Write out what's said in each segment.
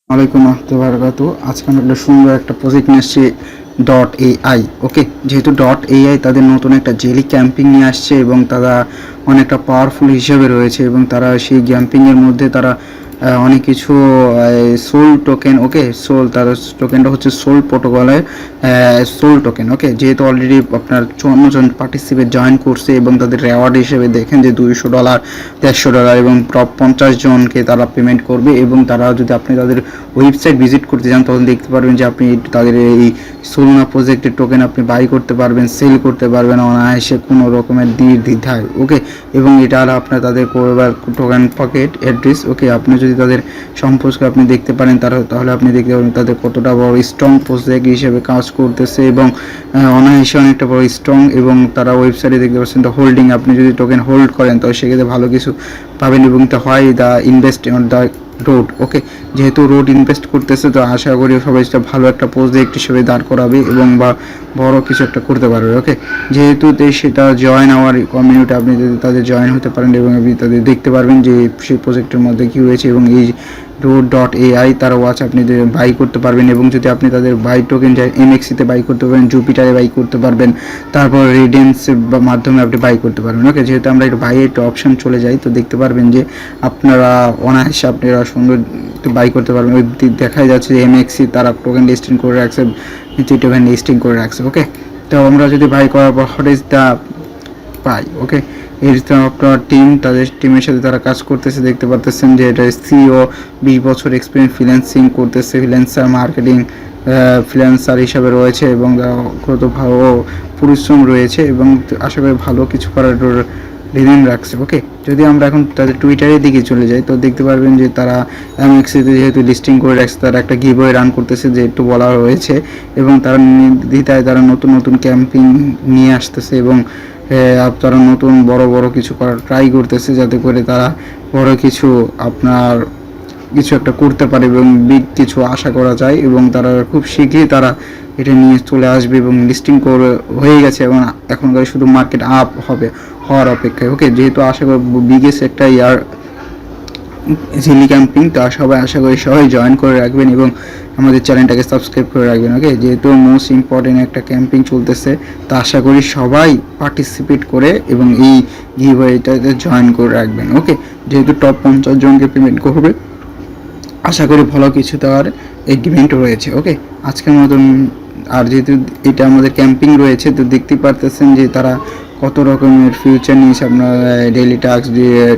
ওয়ালাইকুম রহমতুল্লাহি ওয়া বারাকাতুহু। আজকে আমরা একটা সুন্দর একটা প্রজেক্ট নিয়ে আসছি ডট এআই। ওকে, যেহেতু ডট এআই তাদের নতুন একটা জেলি ক্যাম্পিং নিয়ে আসছে এবং তারা অনেকটা পাওয়ারফুল হিসেবে রয়েছে এবং তারা সেই ক্যাম্পিংয়ের মধ্যে তারা অনেক কিছু সোল টোকেন, ওকে, সোল, তার টোকেনটা হচ্ছে সোল প্রোটোকলের সোল টোকেন। ওকে, যেহেতু অলরেডি আপনার 54 জন পার্টিসিপেট জয়েন করছে এবং তাদের রেওয়ার্ড হিসেবে দেখেন যে $200, $150 এবং টপ 50 জনকে তারা পেমেন্ট করবে এবং তারা যদি আপনি তাদের ওয়েবসাইট ভিজিট করতে যান তখন দেখতে পারবেন যে আপনি তাদের এই সোলনা প্রজেক্টের টোকেন আপনি বাই করতে পারবেন, সেল করতে পারবেন অনায়াসে কোনো রকমের দ্বিধায়। ওকে, এবং এটা আর আপনার তাদের টোকেন পকেট অ্যাড্রেস। ওকে, আপনি যদি তাদের সম্পর্কে আপনি দেখতে পারেন তাহলে আপনি দেখতে পারবেন তাদের কতটা বড় স্ট্রং প্রজেক্ট হিসেবে কাজ করতেছে এবং অনায়াসে অনেকটা বড় স্ট্রং। এবং তারা ওয়েবসাইটে দেখতে পাচ্ছেন দ্য হোল্ডিং, আপনি যদি টোকেন হোল্ড করেন তো সেক্ষেত্রে ভালো কিছু পাবেন এবং তা হয় the invest on the road. Okay, যেহেতু রোড ইনভেস্ট করতেছে তো আশা করি সবাই ভালো একটা প্রজেক্ট হিসেবে দাঁড় করাবে এবং বা বড় কিছু একটা করতে পারবে। ওকে, যেহেতু সেটা জয়েন আওয়ার কমিউনিটি, আপনি যদি তাদের জয়েন হতে পারেন এবং আপনি তাদের দেখতে পারবেন যে সেই প্রজেক্টের মধ্যে কী হয়েছে এবং এই রোড ডট এআই তার ওয়াচ আপনি বাই করতে পারবেন এবং যদি আপনি তাদের বাই টোকেন এমএক্সিতে বাই করতে পারবেন, জুপিটারে বাই করতে পারবেন, তারপর রিডেন্সের মাধ্যমে আপনি বাই করতে পারবেন। ওকে, যেহেতু আমরা একটু বাইয়ের একটা অপশন চলে যাই তো দেখতে পারবেন যে আপনারা অনায়াসে আপনারা সুন্দর বাই করতে পারবেন। ওই দেখাই যাচ্ছে যে এমএক্সি তারা টোকেন লিস্টিং করে রাখছে, টোকেন লিস্টিং করে রাখছে। ওকে, তো আমরা যদি বাই করার পর হোয়াট ইজ দ্য পাই। ওকে, এর আপনার টিম, তাদের টিমের সাথে তারা কাজ করতেছে, দেখতে পারতেছেন যে এটা সিও 20 বছর এক্সপিরিয়েন্স ফ্রিল্যান্সিং করতেছে, ফ্রিল্যান্সার মার্কেটিং ফ্রিল্যান্সার হিসাবে রয়েছে এবং কত ভালো পরিশ্রম রয়েছে এবং আশা করি ভালো কিছু করার রিদিন রাখছে। ওকে, যদি আমরা এখন তাদের টুইটারের দিকে চলে যাই তো দেখতে পারবেন যে তারা এমএক্সিতে যেহেতু লিস্টিং করে রাখছে তারা একটা গিভওয়ে রান করতেছে যে একটু বলা হয়েছে এবং তারা নির্দ্বিধায় তারা নতুন নতুন ক্যাম্পিং নিয়ে আসতেছে এবং তারা নতুন বড় কিছু করার ট্রাই করতেছে যাতে করে তারা বড় কিছু আপনার কিছু একটা করতে পারে এবং বিগ কিছু আশা করা যায় এবং তারা খুব শীঘ্রই তারা এটা নিয়ে চলে আসবে এবং লিস্টিং করে হয়ে গেছে এবং এখনকার শুধু মার্কেট আপ হওয়ার অপেক্ষায়। ওকে, যেহেতু আশা করি বিগেস্ট একটা ইয়ার জেলি ক্যাম্পিং, তো আশা করি সবাই জয়েন করে রাখবেন এবং আমাদের চ্যানেলটাকে সাবস্ক্রাইব করে রাখবেন। ওকে, যেহেতু মোস্ট ইম্পর্টেন্ট একটা ক্যাম্পিং চলতেছে তো আশা করি সবাই পার্টিসিপেট করে এবং এই গিভওয়েটাতে জয়েন করে রাখবেন। ওকে, যেহেতু টপ 50 জনকে পেমেন্ট করবে আশা করি ভালো কিছু দেওয়ার এগ্রিমেন্ট রয়েছে। ওকে, আজকের মতন আর যেহেতু এটা আমাদের ক্যাম্পিং রয়েছে তো দেখতেই পারতেছেন যে তারা কত রকমের ফিউচার নিয়েছে, আপনার ডেইলি টাস্ক,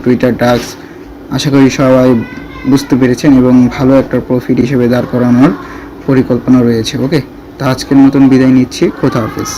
টুইটার টাস্ক, আশা করি সবাই বুঝতে পেরেছেন এবং ভালো একটা প্রফিট হিসেবে দাঁড় করানোর পরিকল্পনা রয়েছে। ওকে, তো আজকের মতন বিদায় নিচ্ছি, খোদা হাফেজ।